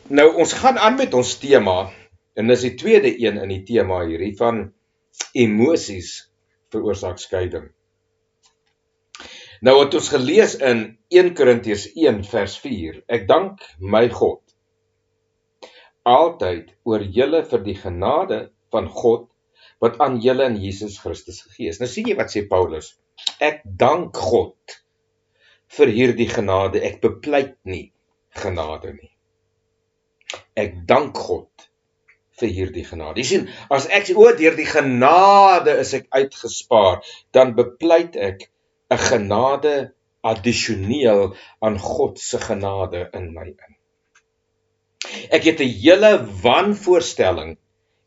Nou, ons gaan aan met ons tema, en dis die tweede een in die tema hierdie van emosies veroorsaak skeiding. Nou het ons gelees in 1 Korintiërs 1 vers 4, ek dank my God altyd oor julle vir die genade van God wat aan julle in Jesus Christus gegee is. Nou sien jy wat sê Paulus, ek dank God vir hierdie genade, ek bepleit nie genade nie. Ek dank God vir hierdie genade. Jy sien, as ek sê, deur die genade is ek uitgespaar, dan bepleit ek 'n genade addisioneel aan God se genade in my in. Ek het 'n hele wanvoorstelling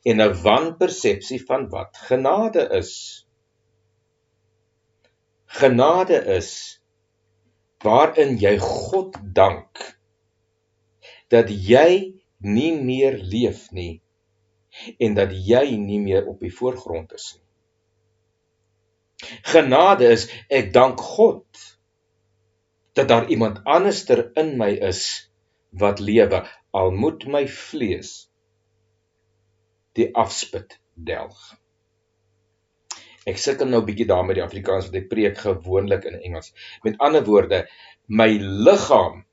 en 'n wanpersepsie van wat genade is. Genade is waarin jy God dank dat jy nie meer leef nie en dat jy nie meer op die voorgrond is nie. Genade is, ek dank God dat daar iemand anderster in my is wat lewe, al moet my vlees die afspit delg. Ek sukkel nou 'n bietjie daar met die Afrikaans, want ek preek gewoonlik in Engels. Met ander woorde, my liggaam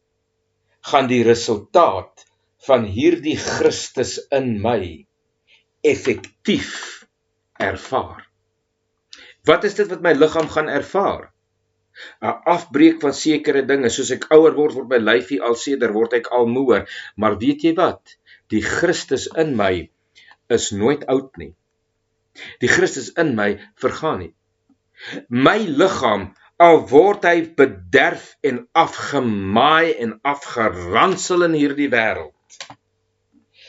gaan die resultaat van hierdie Christus in my effektief ervaar. Wat is dit wat my liggaam gaan ervaar? 'n Afbreek van sekere dinge, soos ek ouer word my lyfie al seder, word ek al moeër, maar weet jy wat? Die Christus in my is nooit oud nie. Die Christus in my vergaan nie. My liggaam, al word hy bederf en afgemaai en afgeransel in hierdie wêreld,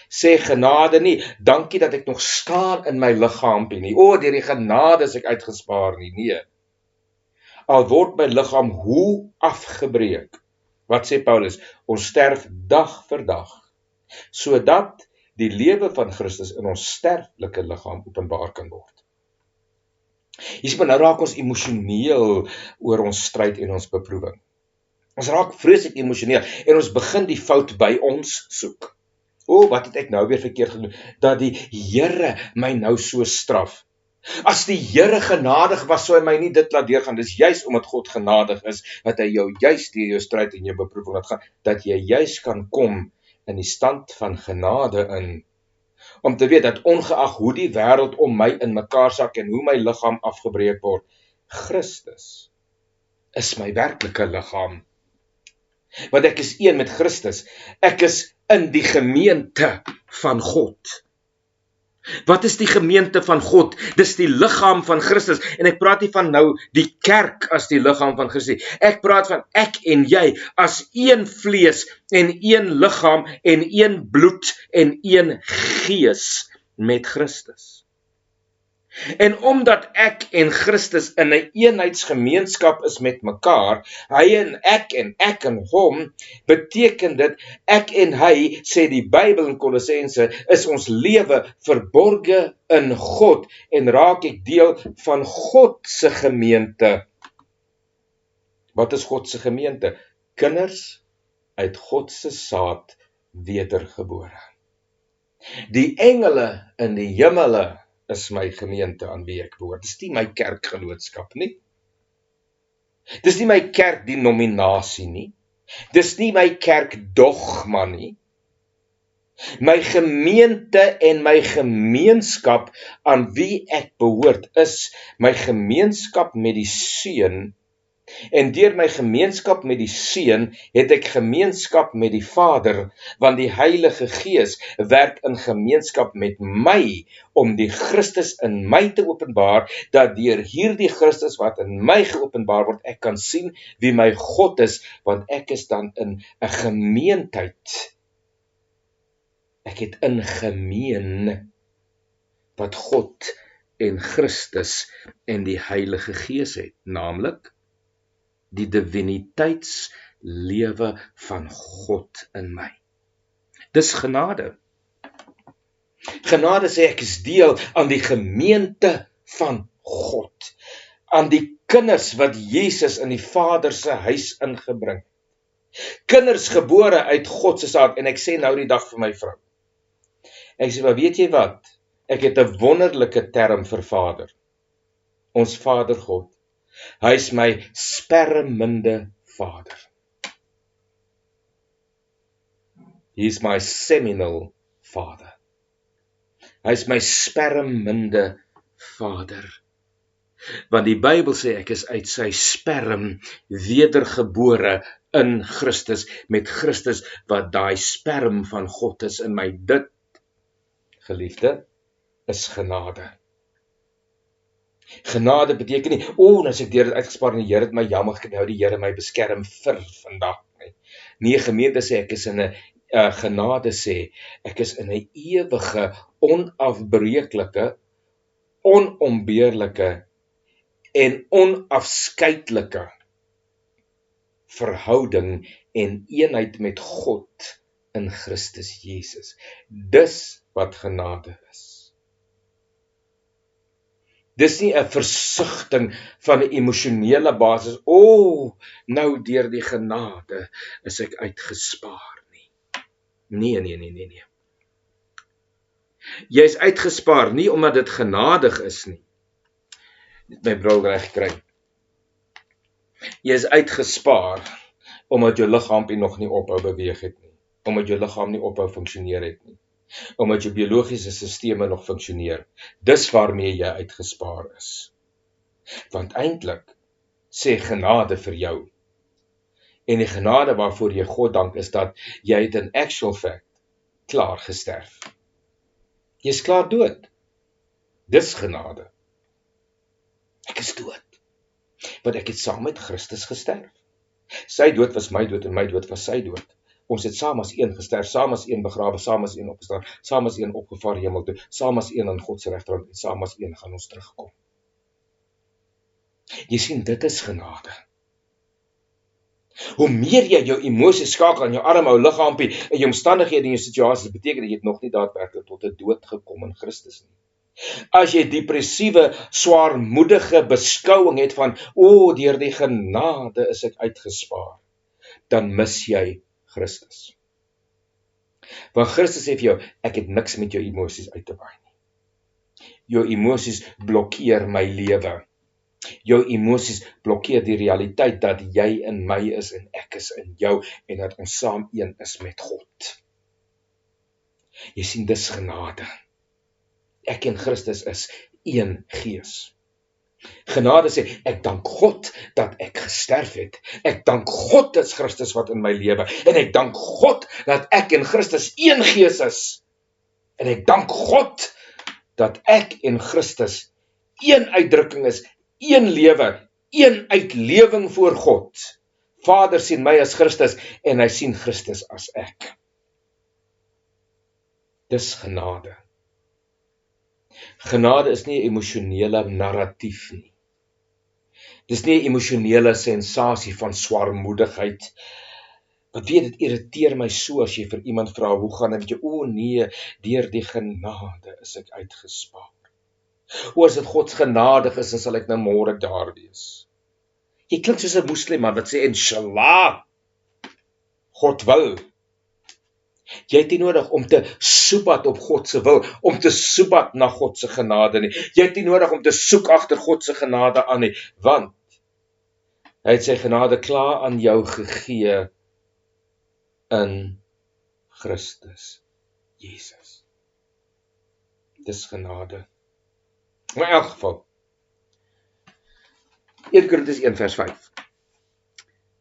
sê genade nie, dankie dat ek nog staan in my liggaampie nie, deur die genade is ek uitgespaar nie, nee. Al word my liggaam hoe afgebreek, wat sê Paulus, ons sterf dag vir dag, sodat die lewe van Christus in ons sterflike liggaam openbaar kan word. Hier sien, nou raak ons emosioneel oor ons stryd en ons beproewing. Ons raak vreeslik emosioneel en ons begin die fout by ons soek. Wat het ek nou weer verkeerd gedoen, dat die Here my nou so straf. As die Here genadig was, sou hy my nie dit laat deurgaan. Dis juis omdat God genadig is, dat hy jou juis deur jou stryd en jou beproewing laat gaan, dat jy juis kan kom in die stand van genade in, om te weet dat ongeag hoe die wêreld om my in mekaar sak en hoe my liggaam afgebreek word, Christus is my werklike liggaam. Want ek is een met Christus. Ek is in die gemeente van God. Wat is die gemeente van God? Dis die liggaam van Christus. En ek praat nie van nou die kerk as die liggaam van Christus. Ek praat van ek en jy as een vlees en een liggaam en een bloed en een gees met Christus. En omdat ek en Christus in 'n eenheidsgemeenskap is met mekaar, hy en ek en hom, beteken dit, ek en hy, sê die Bybel in Kolossense, is ons lewe verborge in God, en raak ek deel van God se gemeente. Wat is God se gemeente? Kinders uit God se saad wedergebore. Die engele in die hemele is my gemeente aan wie ek behoort. Dis nie my kerkgenootskap nie. Dis nie my kerkdenominasie nie. Dis nie my kerkdogma nie. My gemeente en my gemeenskap aan wie ek behoort is my gemeenskap met die Seun. En deur my gemeenskap met die Seun het ek gemeenskap met die Vader, want die Heilige Gees werk in gemeenskap met my om die Christus in my te openbaar, dat deur hierdie Christus wat in my geopenbaar word, ek kan sien wie my God is, want ek is dan in 'n gemeentheid. Ek het ingemeen wat God en Christus en die Heilige Gees het, naamlik die diviniteitslewe van God in my. Dis genade. Genade sê ek is deel aan die gemeente van God, aan die kinders wat Jesus in die Vader se huis ingebring. Kinders gebore uit God se saad, en ek sê nou die dag vir my vrou. Ek sê, maar weet jy wat? Ek het 'n wonderlike term vir Vader. Ons Vader God. Hy is my spermende Vader. He is my seminal Father. Hy is my spermende Vader. Want die Bybel sê ek is uit sy sperm wedergebore in Christus, met Christus wat daai sperm van God is in my. Dit, geliefde, is genade. Genade beteken nie, as ek deur dit uitgespaar en die Here het my jammer gekry, die Here my beskerm vir vandag nie. Nee, gemeente sê ek is in 'n genade sê ek is in 'n ewige, onafbreeklike, onombeerlike en onafskeidelike verhouding en eenheid met God in Christus Jesus. Dis wat genade is. Dis nie 'n versigtiging van 'n emosionele basis. Nou deur die genade is ek uitgespaar nie. Nee. Jy is uitgespaar nie omdat dit genadig is nie. My bril reg kry. Jy is uitgespaar omdat jou liggaampie nog nie ophou beweeg het nie. Omdat jou liggaam nie ophou funksioneer het nie. Omdat jou biologiese sisteme nog funksioneer. Dis waarmee jy uitgespaar is. Want eintlik sê genade vir jou. En die genade waarvoor jy God dank is dat jy het in actual fact klaar gesterf. Jy is klaar dood. Dis genade. Ek is dood. Want ek het saam met Christus gesterf. Sy dood was my dood en my dood was sy dood. Ons het saam as een gesterf, saam as een begrawe, saam as een opgestaan, saam as een opgevaar hemel toe, saam as een aan God se regterhand en saam as een gaan ons terugkom. Jy sien, dit is genade. Hoe meer jy jou emosies skakel aan jou arm ou liggaampie en jou omstandighede en jou situasies, beteken dat jy het nog nie daadwerklik tot 'n dood gekom in Christus nie. As jy depressiewe, swaarmoedige beskouing het van, deur die genade is ek uitgespaar, dan mis jy Christus. Want Christus sê vir jou, ek het niks met jou emosies uit te waai nie. Jou emosies blokkeer my lewe. Jou emosies blokkeer die realiteit dat jy in my is en ek is in jou en dat ons saam een is met God. Jy sien, dis genade. Ek en Christus is een gees. Genade sê, ek dank God dat ek gesterf het. Ek dank God is Christus wat in my lewe. En ek dank God dat ek en Christus een gees is. En ek dank God dat ek en Christus een uitdrukking is, een lewe, een uitlewing voor God. Vader sien my as Christus en hy sien Christus as ek. Dis genade. Genade is nie 'n emosionele narratief nie. Dis nie 'n emosionele sensasie van swaarmoedigheid. Wat weet, dit irriteer my so as jy vir iemand vra, hoe gaan dit met jou? Nee, deur die genade is ek uitgespaar. As dit God genadig is, dan sal ek nou môre daar wees. Jy klink soos 'n moslim man wat sê, inshallah, God wil. Jy het nie nodig om te soebat op God se wil, om te soebat na God se genade nie. Jy het nie nodig om te soek agter God se genade aan nie, want hy het sy genade klaar aan jou gegee in Christus Jesus. Dis genade. Maar in elk geval, 1 Korintiërs 1 vers 5.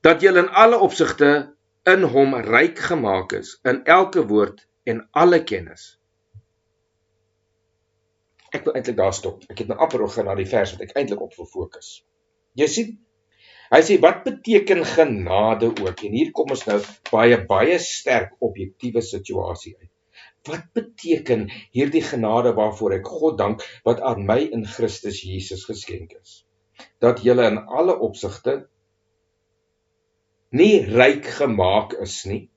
Dat julle in alle opsigte in hom ryk gemaak is, in elke woord en alle kennis. Ek wil eintlik daar stop. Ek het nou amper gaan na die vers wat ek eintlik op wil fokus. Jy sien, hy sê, wat beteken genade ook? En hier kom ons nou baie sterk objektiewe situasie uit. Wat beteken hierdie genade waarvoor ek God dank, wat aan my in Christus Jesus geskenk is? Dat julle in alle opsigte nie ryk gemaak is nie.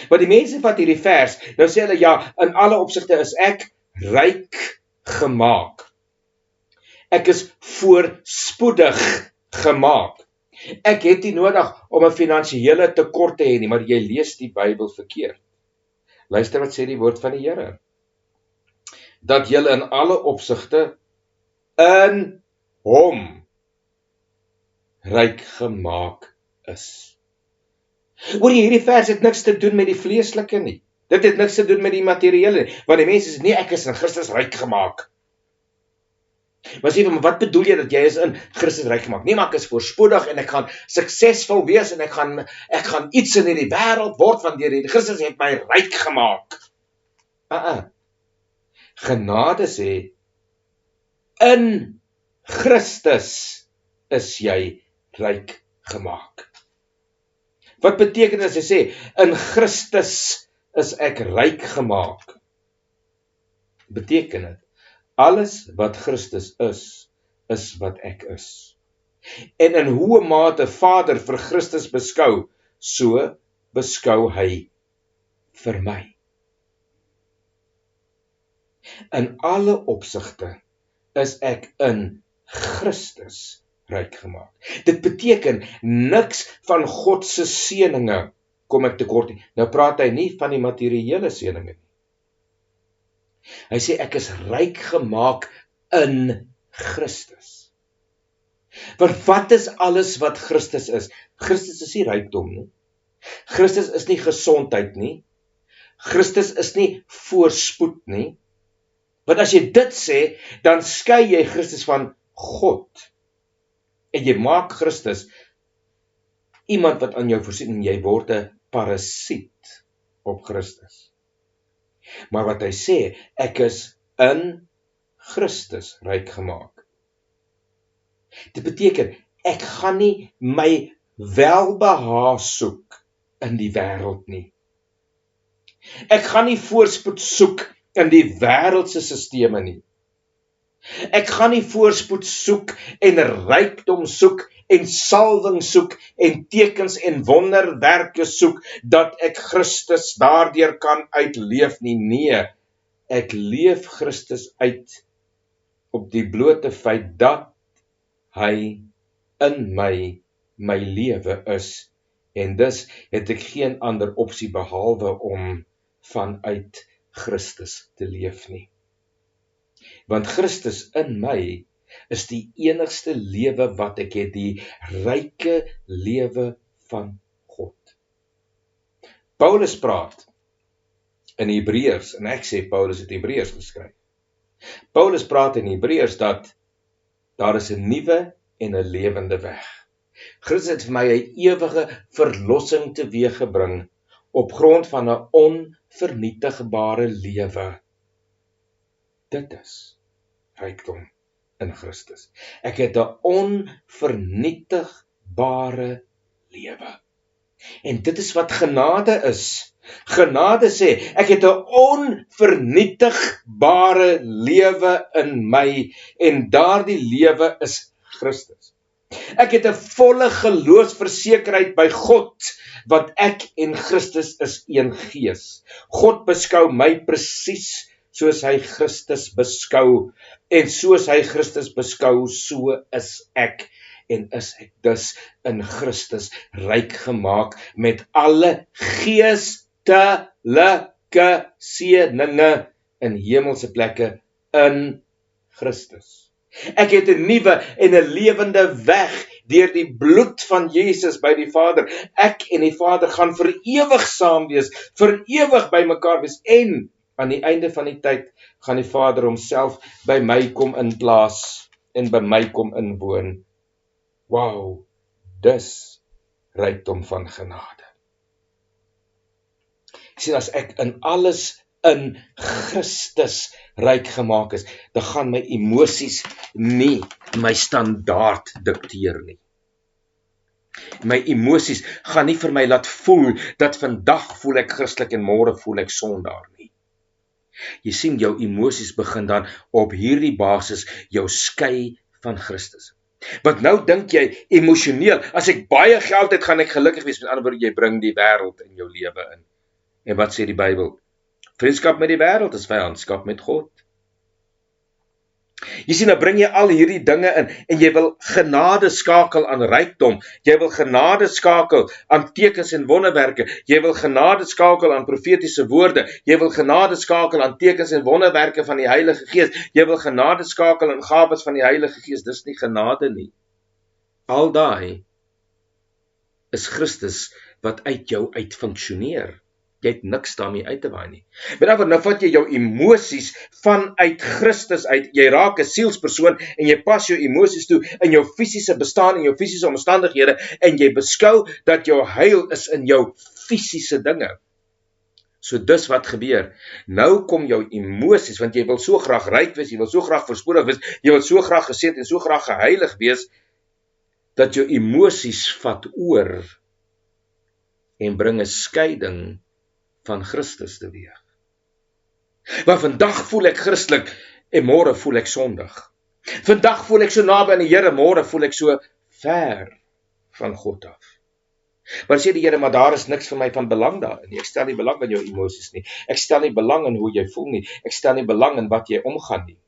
Want die mense vat hierdie vers, nou sê hulle, ja, in alle opsigte is ek ryk gemaak. Ek is voorspoedig gemaak. Ek het nie nodig om 'n finansiële tekort te hê nie, maar jy lees die Bybel verkeerd. Luister wat sê die woord van die Here. Dat julle in alle opsigte in hom ryk gemaak is. Hoor jy, hierdie vers het niks te doen met die vleeslike nie. Dit het niks te doen met die materiële nie. Want die mense sê, nee, ek is in Christus ryk gemaak. Maar sê, maar wat bedoel jy dat jy is in Christus ryk gemaak? Nee, maar ek is voorspoedig en ek gaan suksesvol wees en ek gaan iets in hierdie wêreld word want deur die Christus het my ryk gemaak. Genade sê, in Christus is jy ryk gemaak. Wat beteken as hy sê, in Christus is ek ryk gemaak? Beteken dit, alles wat Christus is wat ek is. En in hoe mate Vader vir Christus beskou, so beskou hy vir my. In alle opsigte is ek in Christus ryk gemaak. Dit beteken niks van God se seëninge kom ek tekort nie. Nou praat hy nie van die materiële seëninge nie. Hy sê ek is ryk gemaak in Christus. Want wat is alles wat Christus is? Christus is nie rykdom nie. Christus is nie gesondheid nie. Christus is nie voorspoed nie. Want as jy dit sê, dan skei jy Christus van God. En jy maak Christus iemand wat aan jou voorsien en jy word 'n parasiet op Christus. Maar wat hy sê, ek is in Christus ryk gemaak. Dit beteken, ek gaan nie my welbehae soek in die wêreld nie. Ek gaan nie voorspoed soek in die wêreldse sisteme nie. Ek gaan nie voorspoed soek en rykdom soek en salwing soek en tekens en wonderwerke soek dat ek Christus daardeur kan uitleef nie. Nee, ek leef Christus uit op die blote feit dat hy in my lewe is en dus het ek geen ander opsie behalwe om vanuit Christus te leef nie. Want Christus in my is die enigste lewe wat ek het, die ryke lewe van God. Paulus praat in Hebreërs, en ek sê Paulus het Hebreërs geskryf. Paulus praat in Hebreërs dat daar is 'n nuwe en 'n lewende weg. Christus het vir my 'n ewige verlossing teweeggebring op grond van 'n onvernietigbare lewe. Dit is rykdom in Christus. Ek het 'n onvernietigbare lewe. En dit is wat genade is. Genade sê, ek het 'n onvernietigbare lewe in my en daardie lewe is Christus. Ek het 'n volle geloofsversekerheid by God, want ek en Christus is een gees. God beskou my presies soos hy Christus beskou, en soos hy Christus beskou, so is ek, en is ek dus in Christus ryk gemaak met alle geestelike seëninge in hemelse plekke in Christus. Ek het 'n nuwe en 'n lewende weg deur die bloed van Jesus by die Vader. Ek en die Vader gaan vir ewig saam wees, vir ewig by mekaar wees, en aan die einde van die tyd gaan die Vader homself by my kom inplaas en by my kom inwoon. Wow, dis rykdom van genade. Ek sê as ek in alles in Christus ryk gemaak is, dan gaan my emosies nie my standaard dikteer nie. My emosies gaan nie vir my laat voel dat vandag voel ek Christelik en môre voel ek sondaar nie. Jy sien, jou emosies begin dan op hierdie basis jou skei van Christus. Want nou dink jy emosioneel, as ek baie geld het, gaan ek gelukkig wees. Met ander woorde, jy bring die wêreld in jou lewe in. En wat sê die Bybel? Vriendskap met die wêreld is vyandskap met God. Jy sien, nou bring jy al hierdie dinge in en jy wil genade skakel aan rykdom. Jy wil genade skakel aan tekens en wonderwerke. Jy wil genade skakel aan profetiese woorde. Jy wil genade skakel aan tekens en wonderwerke van die Heilige Gees. Jy wil genade skakel aan gawes van die Heilige Gees. Dis nie genade nie. Al daai is Christus wat uit jou uitfunksioneer. Jy het niks daarmee uit te waai nie. Met ander woorde, nou vat jy jou emosies vanuit Christus uit. Jy raak 'n sielspersoon en jy pas jou emosies toe in jou fisiese bestaan en jou fisiese omstandighede en jy beskou dat jou heil is in jou fisiese dinge. So dis wat gebeur. Nou kom jou emosies, want jy wil so graag ryk wees, jy wil so graag voorspoedig wees, jy wil so graag geseënd en so graag geheilig wees, dat jou emosies vat oor en bring 'n skeiding van Christus teweeg. Maar vandag voel ek Christelik en môre voel ek sondig. Vandag voel ek so naby aan die Here, môre voel ek so ver van God af. Maar sê die Here, maar daar is niks vir my van belang daarin nie. Ek stel nie belang in jou emosies nie. Ek stel nie belang in hoe jy voel nie. Ek stel nie belang in wat jy omgaan nie.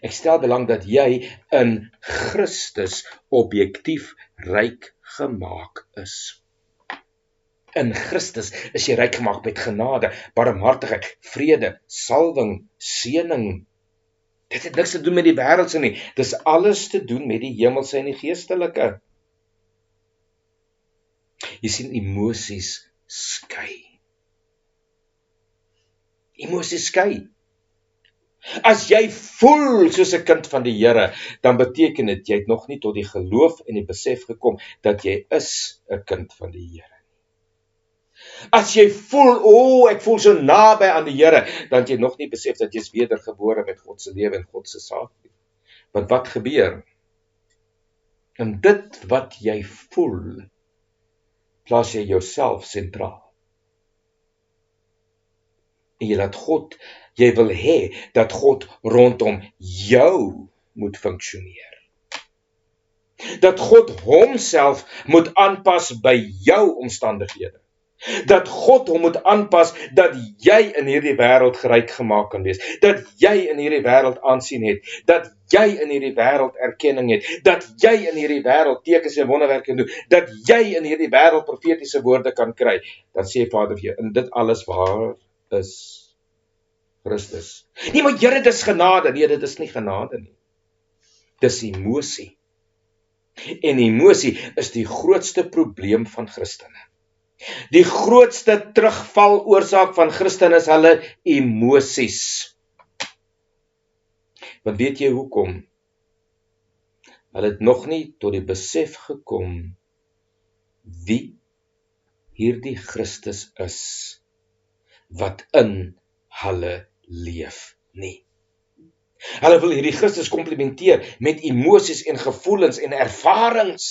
Ek stel belang dat jy in Christus objektief ryk gemaak is. In Christus is jy ryk gemaak met genade, barmhartigheid, vrede, salwing, seëning. Dit het niks te doen met die wêreldse nie. Dis alles te doen met die hemelse en die geestelike. Jy sien, emosies skei. Emosies skei. As jy voel soos 'n kind van die Here, dan beteken dit jy het nog nie tot die geloof en die besef gekom dat jy is 'n kind van die Here. As jy voel, ek voel so naby aan die Here, dan het jy nog nie besef dat jy is wedergebore met God se lewe en God se saak nie. Want wat gebeur? In dit wat jy voel, plaas jy jouself sentraal. En jy laat God, jy wil hê dat God rondom jou moet funksioneer. Dat God homself moet aanpas by jou omstandighede. Dat God hom moet aanpas dat jy in hierdie wêreld geryk gemaak kan wees. Dat jy in hierdie wêreld aansien het. Dat jy in hierdie wêreld erkenning het. Dat jy in hierdie wêreld tekens en wonderwerke doen. Dat jy in hierdie wêreld profetiese woorde kan kry. Dan sê Vader vir jou, in dit alles waar is Christus. Nee, maar Here, dis genade. Nee, dit is nie genade nie. Dis emosie. En emosie is die grootste probleem van Christene. Die grootste terugval oorsaak van Christene is hulle emosies. Want weet jy hoekom? Hulle het nog nie tot die besef gekom wie hierdie Christus is wat in hulle leef nie. Hulle wil hierdie Christus komplementeer met emosies en gevoelens en ervarings.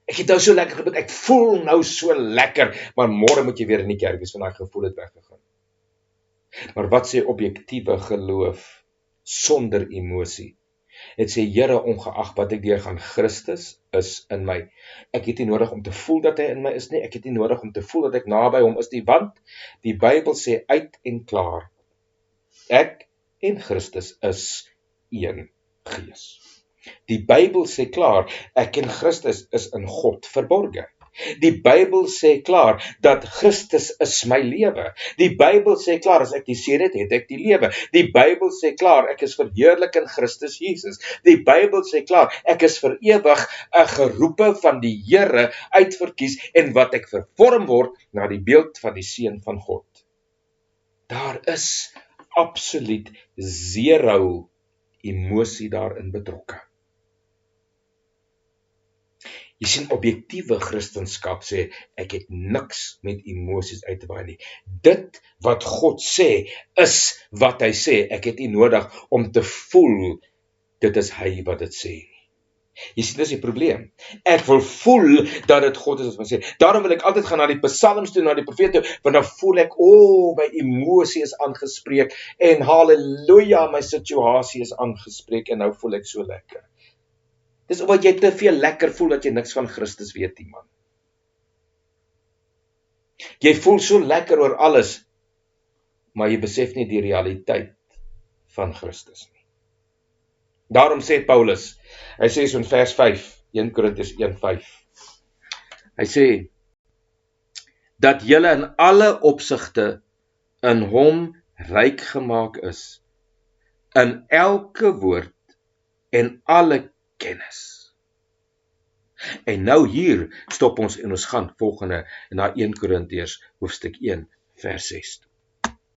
Ek het nou so lekker gebid, ek voel nou so lekker, maar môre moet jy weer in die kerk wees, want daai gevoel het weggegaan. Maar wat sê objektiewe geloof sonder emosie? Dit sê, Here, ongeag wat ek deurgaan, Christus is in my. Ek het nie nodig om te voel dat hy in my is nie, ek het nie nodig om te voel dat ek naby hom is nie, want die Bybel sê uit en klaar, ek en Christus is een gees. Die Bybel sê klaar, ek en Christus is in God verborge. Die Bybel sê klaar, dat Christus is my lewe. Die Bybel sê klaar, as ek die seën het, het ek die lewe. Die Bybel sê klaar, ek is verheerlik in Christus Jesus. Die Bybel sê klaar, ek is vir ewig 'n geroepe van die Here uitverkies en wat ek vervorm word na die beeld van die Seun van God. Daar is absoluut zero emosie daarin betrokke. Jy sien, objektiewe Christendom sê, ek het niks met emosies uit te waai nie. Dit wat God sê, is wat hy sê. Ek het nie nodig om te voel, dit is hy wat dit sê nie. Jy sien, dis die probleem. Ek wil voel dat dit God is wat sê. Daarom wil ek altyd gaan na die psalms toe, na die profete toe, want dan voel ek, my emosie is aangespreek, en halleluja, my situasie is aangespreek, en nou voel ek so lekker. Dis omdat jy te veel lekker voel dat jy niks van Christus weet nie, man. Jy voel so lekker oor alles, maar jy besef nie die realiteit van Christus nie. Daarom sê Paulus, hy sê so in vers 5, 1 Korintiërs 1:5, hy sê, dat julle in alle opsigte in hom ryk gemaak is, in elke woord en alle kennis. En nou hier stop ons en ons gaan volgende na 1 Korintiërs hoofstuk 1 vers 6.